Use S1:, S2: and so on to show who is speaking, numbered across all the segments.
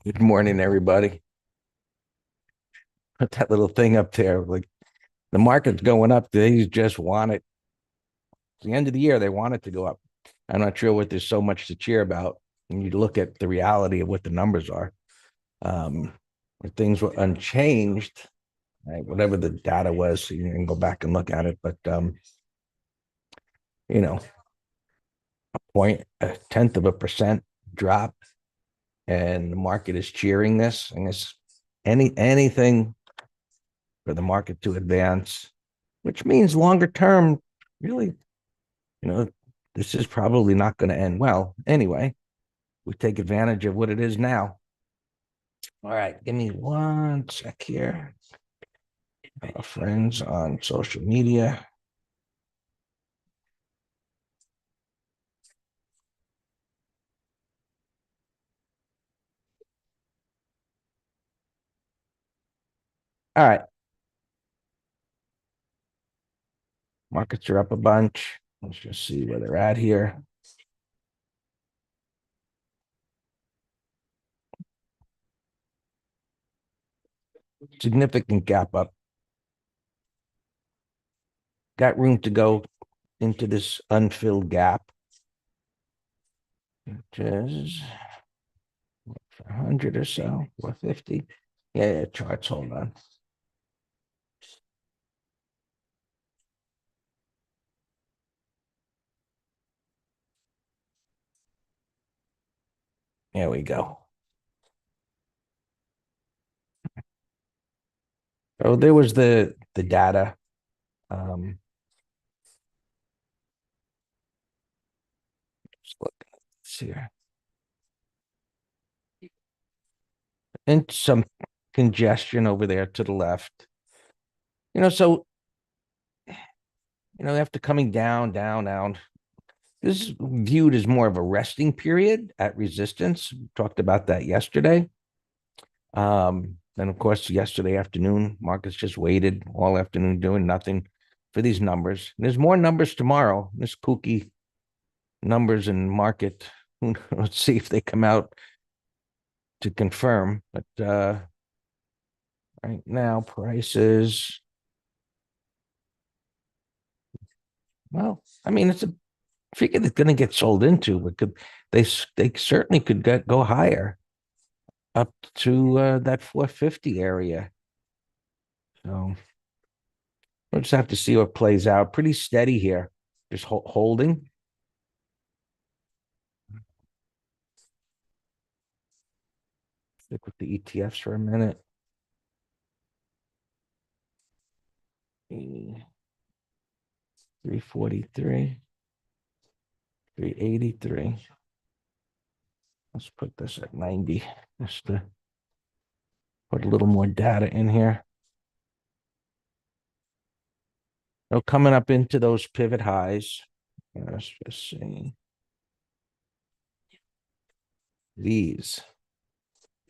S1: Good morning, everybody. Put that little thing up there. Like the market's going up. They just want it. It's the end of the year. They want it to go up. I'm not sure what there's so much to cheer about. When you look at the reality of what the numbers are, um, if things were unchanged, right, whatever the data was, you can go back and look at it. But you know, a tenth of a percent drop, and the market is cheering this. And it's anything for the market to advance, which means longer term, really, you know, this is probably not going to end well. Anyway, we take advantage of what it is now. All right, give me one sec here. Our friends on social media. All right, markets are up a bunch. Let's just see where they're at here. Significant gap up. Got room to go into this unfilled gap, which is 100 or so, 450. Yeah, charts, hold on. There we go. So there was the data. Um, just look at this here. And some congestion over there to the left. So after coming down, this is viewed as more of a resting period at resistance. We talked about that yesterday. Then of course, yesterday afternoon, markets just waited all afternoon doing nothing for these numbers. And there's more numbers tomorrow. This kooky numbers in market. Let's see if they come out to confirm. But right now, prices. Well, I mean, it's a figure that's going to get sold into. But they certainly could go higher up to that 450 area. So we'll just have to see what plays out. Pretty steady here, just holding. Stick with the ETFs for a minute. 343, 383. Let's put this at 90 just to put a little more data in here. So coming up into those pivot highs. Let's just see. These,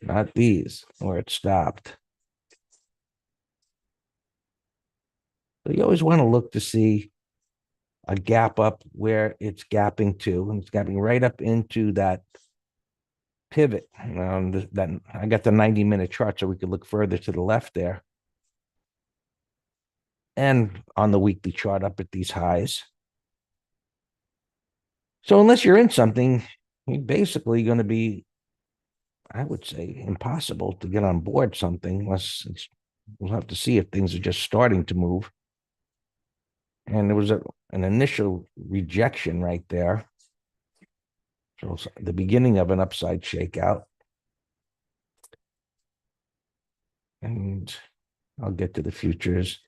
S1: not these, where it stopped. So you always want to look to see a gap up where it's gapping to, and it's gapping right up into that pivot. That I got the 90-minute chart, so we could look further to the left there. And on the weekly chart up at these highs. So unless you're in something, you're basically going to be, I would say, impossible to get on board something unless we'll have to see if things are just starting to move. And there was an initial rejection right there. So the beginning of an upside shakeout. And I'll get to the futures.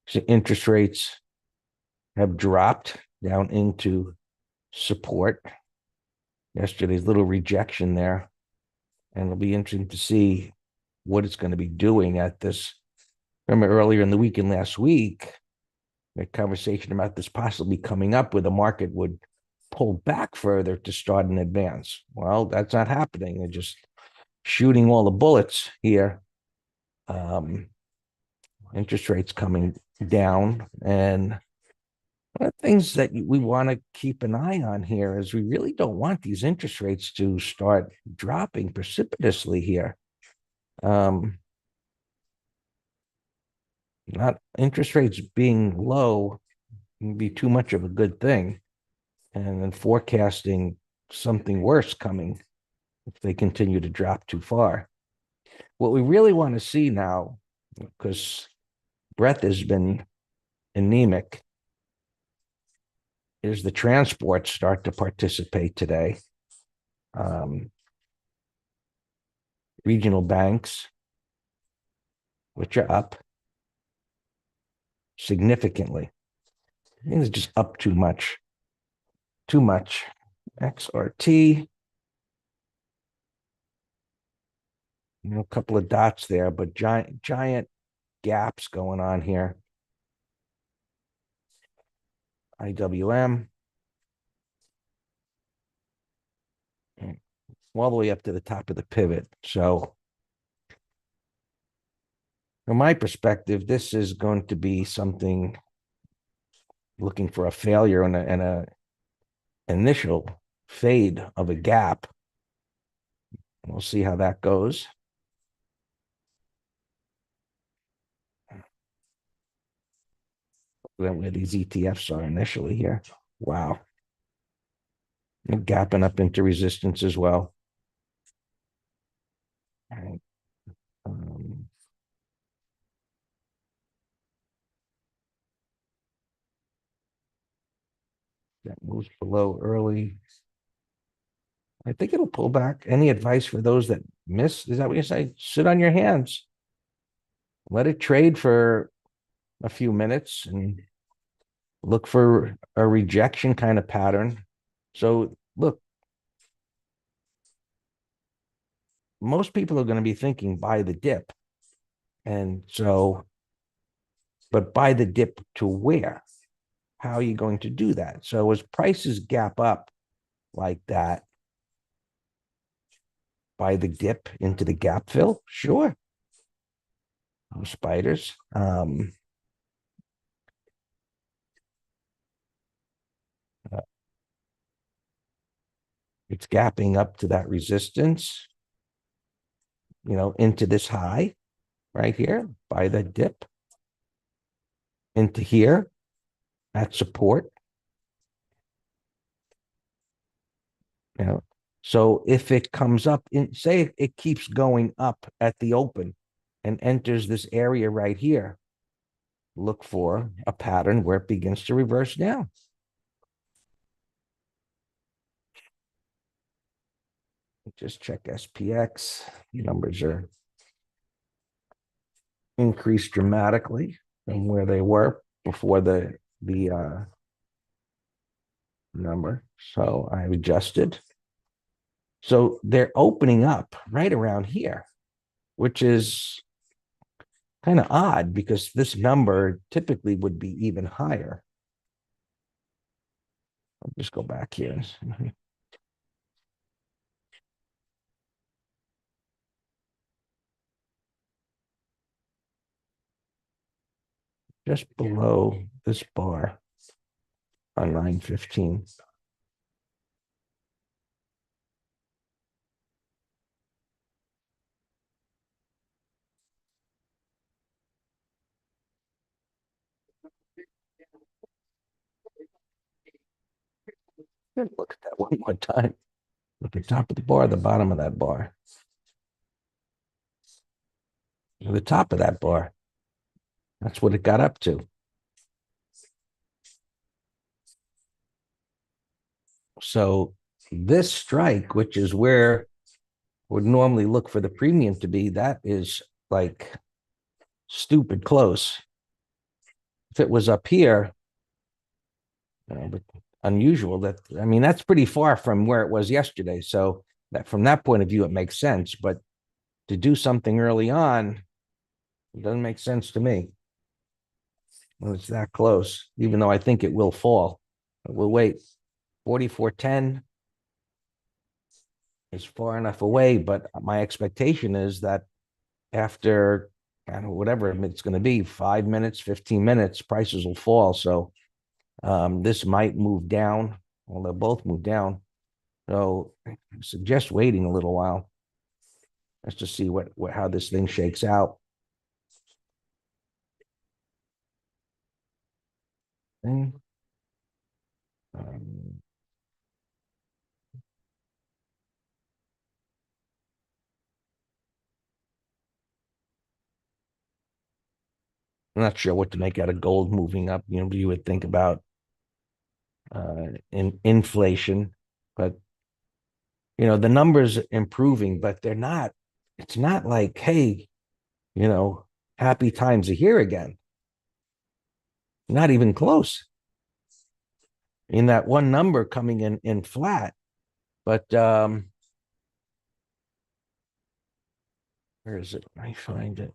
S1: So interest rates have dropped down into support. Yesterday's little rejection there. And it'll be interesting to see what it's going to be doing at this. Remember earlier in the week and last week, a conversation about this possibly coming up where the market would pull back further to start an advance. Well, that's not happening. They're just shooting all the bullets here. Interest rates coming down, and One of the things that we want to keep an eye on here is we really don't want these interest rates to start dropping precipitously here. Not interest rates being low can be too much of a good thing, and then forecasting something worse coming if they continue to drop too far. What we really want to see now, because breath has been anemic, is the transports start to participate today. Regional banks, which are up significantly. I think it's just up too much. Too much. XRT. A couple of dots there, but giant gaps going on here. IWM. All the way up to the top of the pivot. So from my perspective, this is going to be something looking for a failure and a initial fade of a gap. We'll see how that goes. Where these ETFs are initially here. Wow. And gapping up into resistance as well. All right. That moves below early. I think it'll pull back. Any advice for those that miss? Is that what you say? Sit on your hands. Let it trade for a few minutes and look for a rejection kind of pattern. So look, most people are going to be thinking buy the dip. And so, but buy the dip to where? How are you going to do that? So as prices gap up like that, buy the dip into the gap fill? Sure. No spiders. It's gapping up to that resistance, into this high right here, buy the dip into here at support. So if it comes up say it keeps going up at the open and enters this area right here, look for a pattern where it begins to reverse down. Just check SPX. Numbers are increased dramatically from where they were before the number. So I adjusted. So they're opening up right around here, which is kind of odd because this number typically would be even higher. I'll just go back here. Just below this bar on 915. Look at that one more time. Look at the top of the bar, the bottom of that bar. The top of that bar. That's what it got up to. So this strike, which is where would normally look for the premium to be, that is like stupid close. If it was up here, but unusual that's pretty far from where it was yesterday. So that from that point of view, it makes sense. But to do something early on, it doesn't make sense to me when it's that close, even though I think it will fall. But we'll wait. 44.10 is far enough away, but my expectation is that after whatever it's going to be, 5 minutes, 15 minutes, prices will fall. So This might move down. Well, they'll both move down. So I suggest waiting a little while just to see what how this thing shakes out. And, um, I'm not sure what to make out of gold moving up. You would think about in inflation, but the numbers improving, but they're not. It's not like, hey, you know, happy times are here again. Not even close. In that one number coming in flat, but where is it? I find it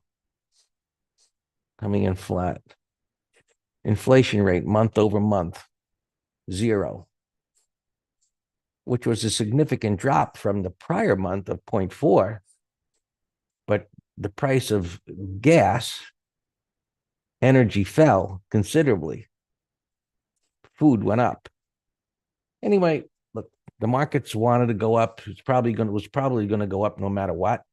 S1: coming in flat. Inflation rate month over month, 0, which was a significant drop from the prior month of 0.4. But the price of gas, energy fell considerably. Food went up. Anyway, look, the markets wanted to go up. Was probably going to go up no matter what.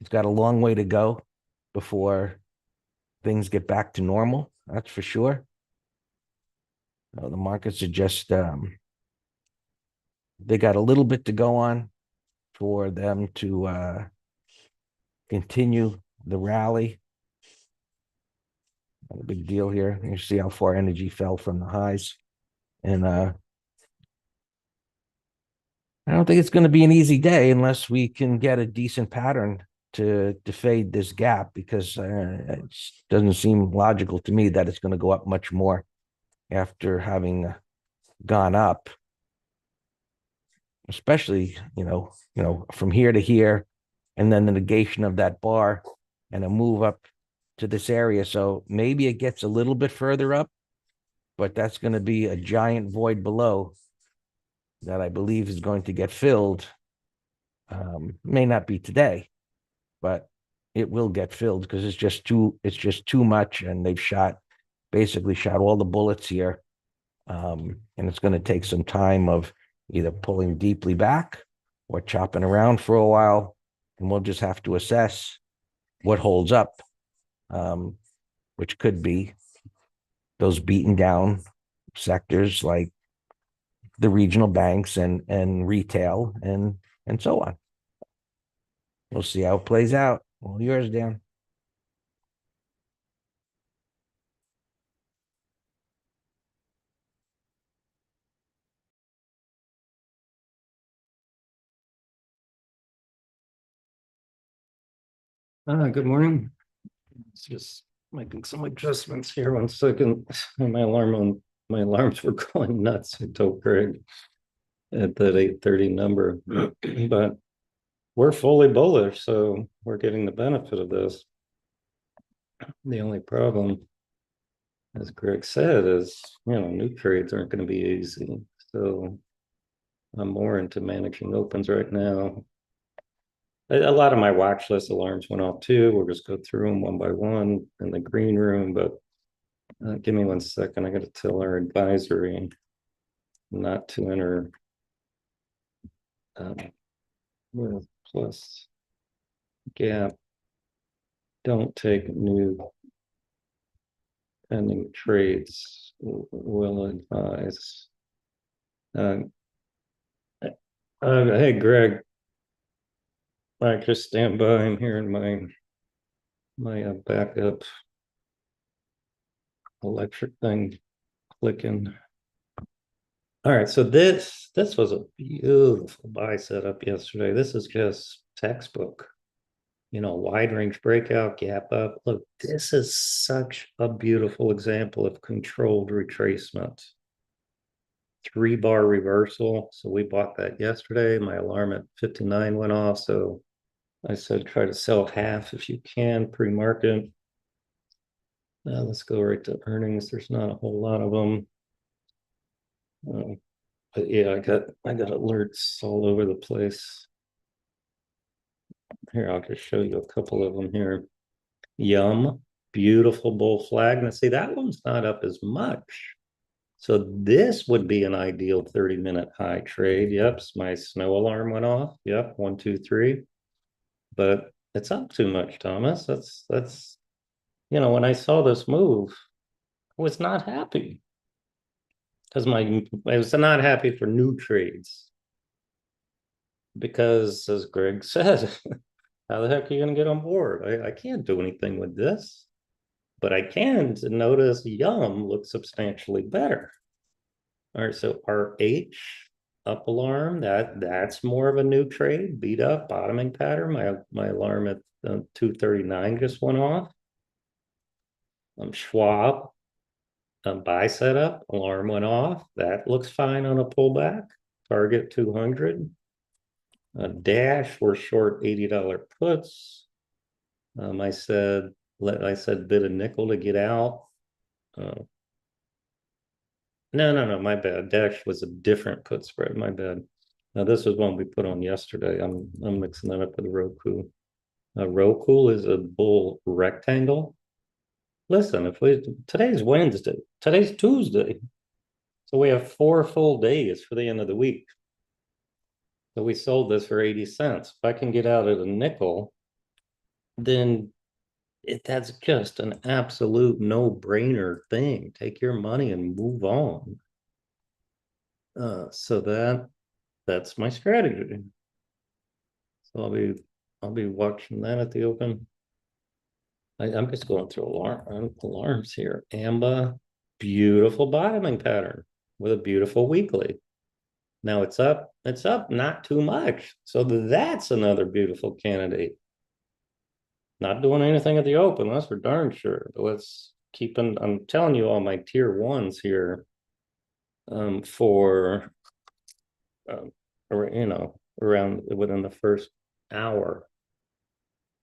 S1: It's got a long way to go before things get back to normal. That's for sure. The markets are just they got a little bit to go on for them to continue the rally. Not a big deal here. You see how far energy fell from the highs. And I don't think it's going to be an easy day unless we can get a decent pattern to fade this gap, because it doesn't seem logical to me that it's going to go up much more after having gone up, especially from here to here, and then the negation of that bar and a move up to this area. So maybe it gets a little bit further up, but that's going to be a giant void below that I believe is going to get filled. May not be today, but it will get filled because it's just too much, and they've basically shot all the bullets here. And it's going to take some time of either pulling deeply back or chopping around for a while, and we'll just have to assess what holds up, which could be those beaten down sectors like the regional banks and retail and so on. We'll see how it plays out. All yours, Dan.
S2: Good morning. It's just making some adjustments here. 1 second. My alarms were going nuts. I told Greg at that 8:30 number, but we're fully bullish, so we're getting the benefit of this. The only problem, as Greg said, is new trades aren't going to be easy. So I'm more into managing opens right now. A lot of my watch list alarms went off too. We'll just go through them one by one in the green room, but give me 1 second. I got to tell our advisory not to enter with plus gap. Don't take new pending trades. Will advise. Hey, Greg. I just stand by. I'm hearing my backup electric thing clicking. All right, so this was a beautiful buy setup yesterday. This is just textbook, wide range breakout, gap up. Look, this is such a beautiful example of controlled retracement. 3-bar reversal. So we bought that yesterday. My alarm at 59 went off, so I said try to sell half if you can pre-market. Now let's go right to earnings. There's not a whole lot of them. But yeah, I got alerts all over the place. Here, I'll just show you a couple of them here. Yum, beautiful bull flag. Now see, that one's not up as much. So this would be an ideal 30-minute high trade. Yep, my snow alarm went off. Yep, 1, 2, 3. But it's up too much, Thomas. That's when I saw this move, I was not happy. Because I was not happy for new trades. Because as Greg said, how the heck are you gonna get on board? I can't do anything with this. But I can notice Yum looks substantially better. All right, so RH up alarm, that's more of a new trade, beat up, bottoming pattern. My alarm at 239 just went off. Schwab, buy setup, alarm went off. That looks fine on a pullback. Target 200. Dash, we're short $80 puts. I said bid a nickel to get out. No, my bad. Dash was a different put spread. My bad. Now this is one we put on yesterday. I'm mixing that up with Roku. Roku is a bull rectangle. Listen, today's Wednesday, today's Tuesday, so we have 4 full days for the end of the week. So we sold this for 80 cents. If I can get out at a nickel, then that's just an absolute no-brainer thing. Take your money and move on. So that's my strategy. So I'll be watching that at the open. I'm just going through alarms here. AMBA, beautiful bottoming pattern with a beautiful weekly. Now it's up, not too much. So that's another beautiful candidate. Not doing anything at the open, that's for darn sure. But let's keep I'm telling you all my tier ones here for around within the first hour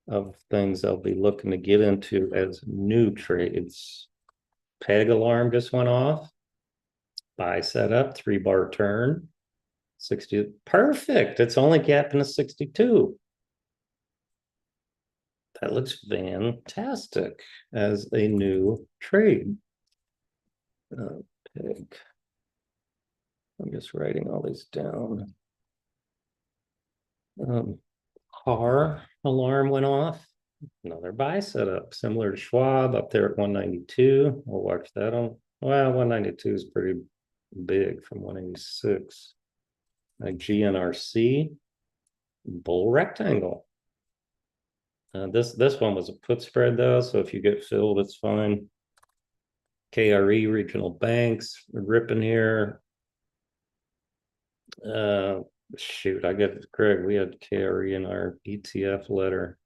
S2: of things I'll be looking to get into as new trades. Peg alarm just went off. Buy setup, 3-bar turn. 60, perfect. It's only gapping a 62. That looks fantastic as a new trade. Peg. I'm just writing all these down. Car alarm went off. Another buy setup, similar to Schwab up there at 192. We'll watch that on. Well, 192 is pretty big from 186. GNRC, bull rectangle. This one was a put spread though, so if you get filled, it's fine. KRE regional banks ripping here. Shoot, I got Greg. We had KRE in our ETF letter.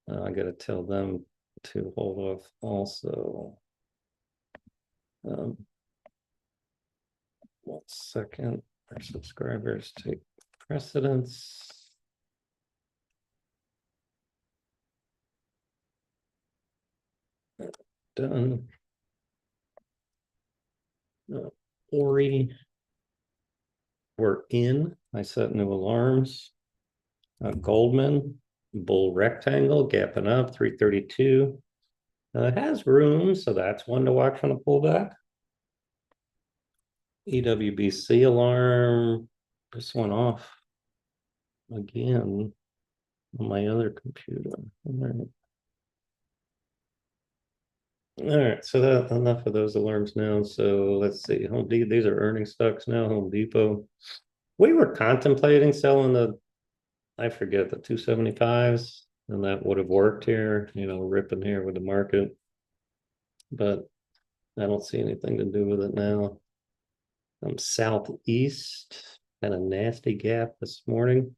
S2: I got to tell them to hold off also. 1 second. Our subscribers take precedence. Done. Ori. We're in. I set new alarms. Goldman, bull rectangle, gapping up, 332. It has room, so that's one to watch on a pullback. EWBC alarm. This went off again on my other computer. All right, so that enough of those alarms now. So let's see. Home Depot, these are earning stocks now. Home Depot. We were contemplating selling I forget, the 275s, and that would have worked here, ripping here with the market. But I don't see anything to do with it now. Southeast had a nasty gap this morning.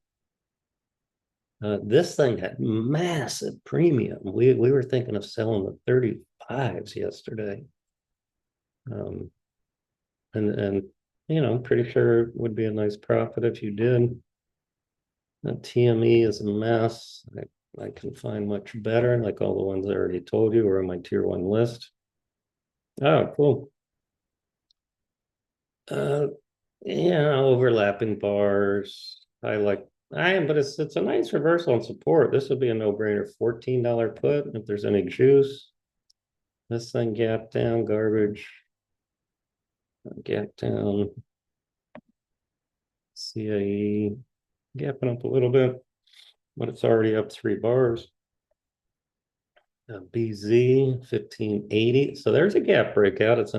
S2: This thing had massive premium. We were thinking of selling the 35s yesterday. And pretty sure it would be a nice profit if you did. TME is a mess. I can find much better, like all the ones I already told you are on my tier 1 list. Oh, cool. Overlapping bars. But it's a nice reversal on support. This would be a no-brainer. $14 put if there's any juice. This thing gap down, garbage. Gap down. CIE gapping up a little bit, but it's already up 3 bars. BZ 1580. So there's a gap breakout. It's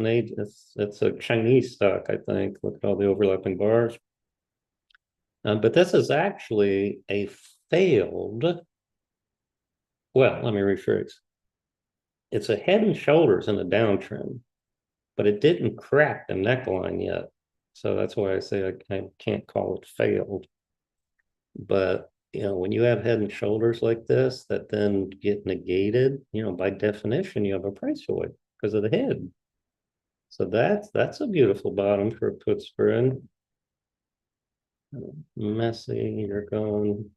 S2: it's a Chinese stock, I think. Look at all the overlapping bars. But this is actually a failed. Well, let me rephrase. It's a head and shoulders in a downtrend, but it didn't crack the neckline yet. So that's why I say I can't call it failed. But when you have head and shoulders like this that then get negated, by definition, you have a price void because of the head. So that's a beautiful bottom for a put spread. Messy, you're going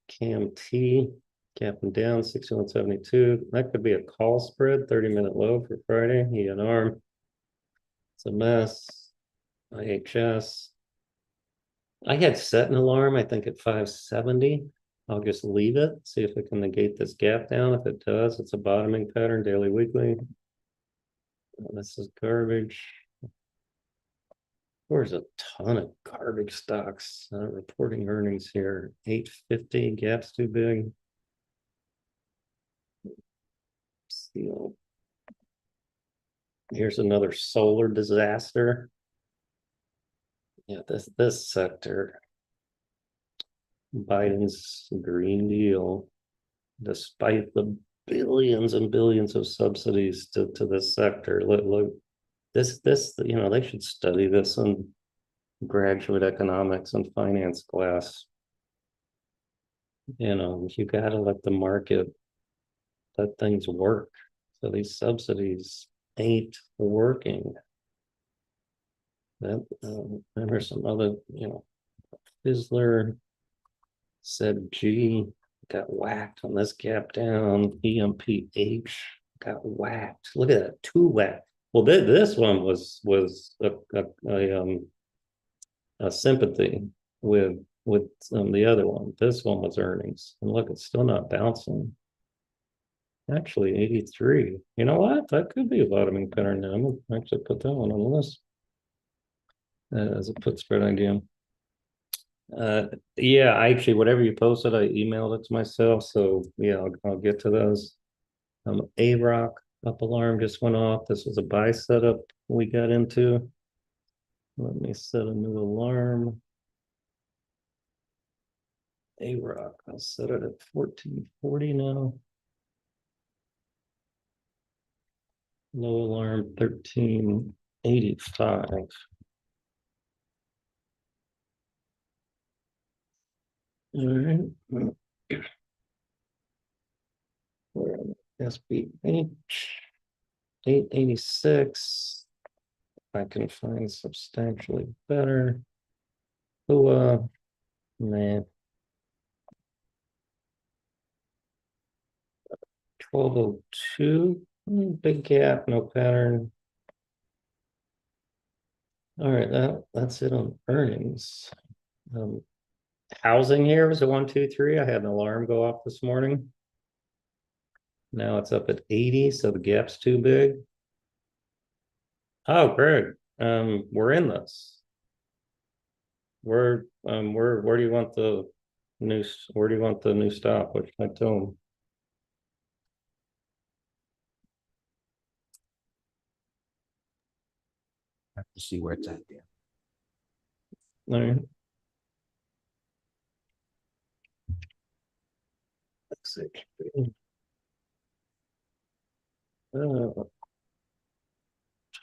S2: CAM-T, capping down 61.72. That could be a call spread, 30-minute low for Friday. ENR. It's a mess. IHS. I had set an alarm, I think at 570. I'll just leave it, see if it can negate this gap down. If it does, it's a bottoming pattern, daily, weekly. This is garbage. There's a ton of garbage stocks reporting earnings here. 850, gap's too big. Steel. Here's another solar disaster. Yeah, this sector. Biden's Green Deal, despite the billions and billions of subsidies to this sector. Look, this, they should study this in graduate economics and finance class. You gotta let the market let things work. So these subsidies ain't working. That there's some other, Fizzler said G got whacked on this gap down. EMPH got whacked. Look at that, 2 whack. Well, this one was a sympathy with the other one. This one was earnings, and look, it's still not bouncing. Actually, 83. You know what? That could be a bottoming pattern now. I'm gonna actually put that one on the list as a put spread idea. Yeah, actually, whatever you posted, I emailed it to myself. So yeah, I'll get to those. A-Rock up alarm just went off. This was a buy setup we got into. Let me set a new alarm. A-Rock, I'll set it at 1440 now. Low alarm 1385. All right. Where am I? SPH 886. I can find substantially better. Oh, man. 1202. Big gap, no pattern. All right, that's it on earnings. Housing here was a 1, 2, 3. I had an alarm go off this morning. Now it's up at 80, so the gap's too big. Oh, Greg, we're in this. Where do you want the new stop? What should I tell them?
S1: Have to see where it's at there.
S2: All right. Let's see.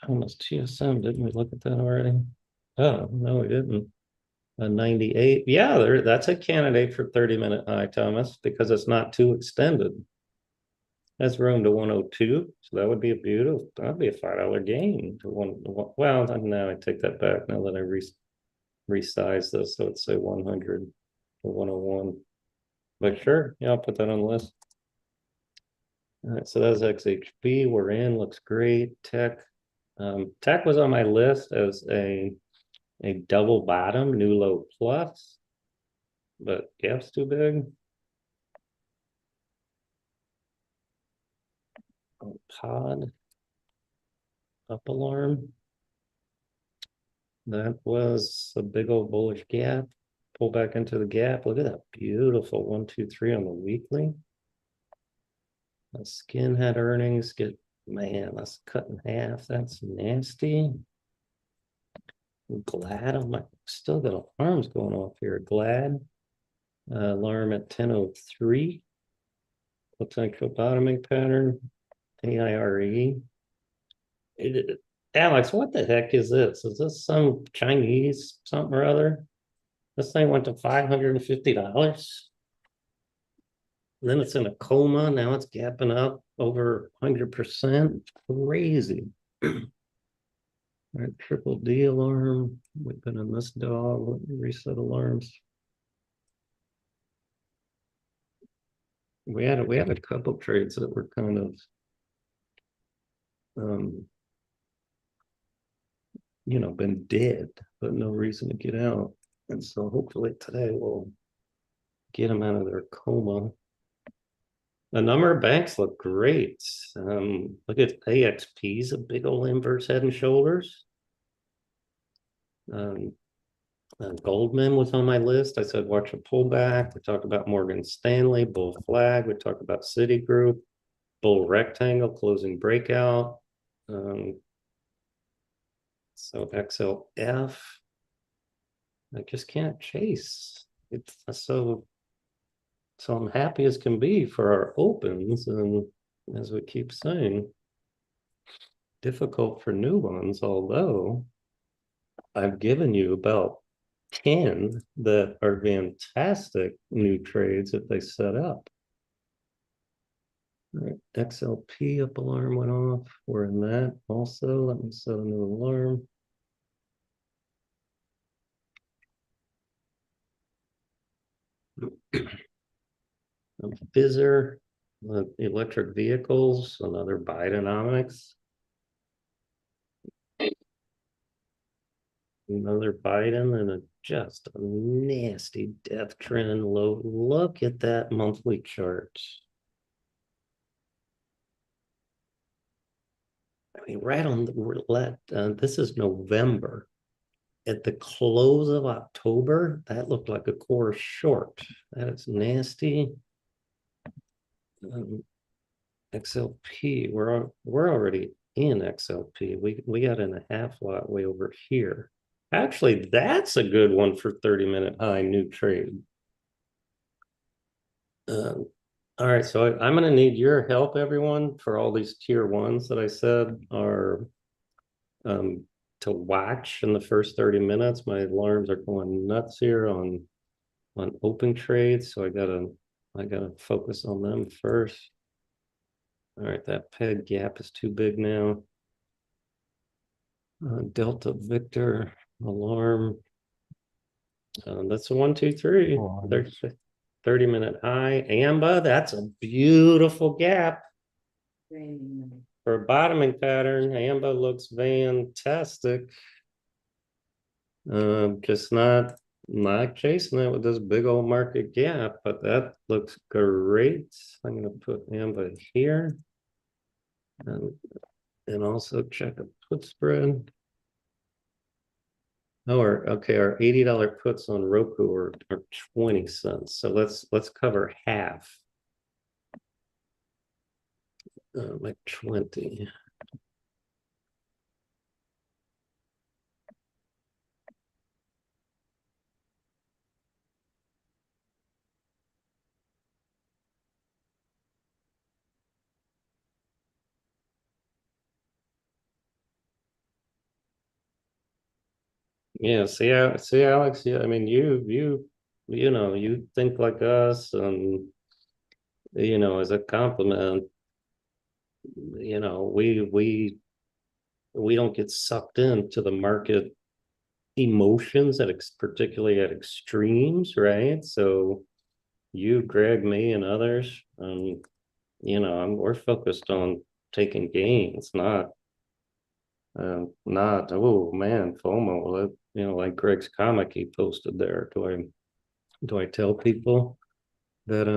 S2: Thomas TSM, didn't we look at that already? Oh, no, we didn't. A 98. Yeah, that's a candidate for 30-minute high, Thomas, because it's not too extended. That's room to 102. So that'd be a $5 gain to one. Well, now I take that back. Now that I resize this, so it's say 100 to 101. But sure, yeah, I'll put that on the list. All right, so that's XHB. We're in, looks great. Tech. Tech was on my list as a double bottom, new low plus, but gap's too big. pod up alarm. That was a big old bullish gap. Pull back into the gap. Look at that beautiful 1, 2, 3 on the weekly. The skin had earnings. Man, that's cut in half. That's nasty. I'm glad still got alarms going off here. Glad alarm at 10:03. Potential bottoming pattern. AIRE. Alex, what the heck is this? Is this some Chinese something or other? This thing went to $550. Then it's in a coma. Now it's gapping up over 100%. Crazy. All right, triple D alarm. We've been in this dog. Let me reset alarms. We had a couple trades that were kind of been dead, but no reason to get out. And so hopefully today we'll get them out of their coma. A number of banks look great. Look at AXP's a big old inverse head and shoulders. Goldman was on my list. I said, watch a pullback. We talked about Morgan Stanley, bull flag. We talked about Citigroup, bull rectangle, closing breakout. So XLF, I just can't chase. It's so I'm happy as can be for our opens. And as we keep saying, difficult for new ones, although I've given you about 10 that are fantastic new trades that they set up. All right, XLP up alarm went off. We're in that also. Let me set a new alarm. Fizzer, electric vehicles, another Bidenomics. Another Biden and just a nasty death trend low. Look at that monthly chart. I mean, right on the roulette. This is November. At the close of October, that looked like a core short. That is nasty. XLP, we're already in XLP. We got in a half lot way over here. Actually, that's a good one for 30-minute high new trade. All right, so I'm going to need your help, everyone, for all these tier ones that I said are to watch in the first 30 minutes. My alarms are going nuts here on open trades, so I gotta focus on them first. All right, that peg gap is too big now. Delta Victor alarm. That's a 1, 2, 3. 30-minute high. AMBA, that's a beautiful gap. For a bottoming pattern, AMBA looks fantastic. Just not chasing it with this big old market gap, but that looks great. I'm going to put AMBA here and also check a put spread. Our $80 puts on Roku are 20 cents. So let's cover half. Like 20. Yeah, see, Alex. Yeah, I mean, you think like us, and as a compliment, we don't get sucked into the market emotions particularly at extremes, right? So you, Greg, me, and others, we're focused on taking gains, not oh man, FOMO. Like Greg's comic he posted there. Do I tell people that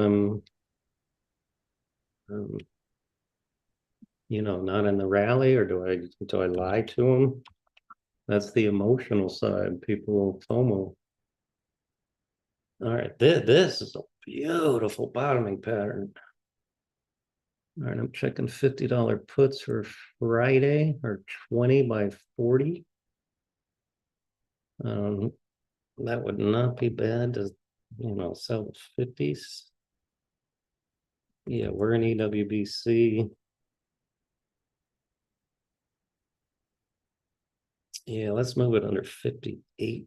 S2: not in the rally, or do I lie to them? That's the emotional side. People will FOMO. All right, this is a beautiful bottoming pattern. All right, I'm checking $50 puts for Friday, or 20 by 40. That would not be bad to, sell the 50s. Yeah, we're in EWBC. Yeah, let's move it under 58.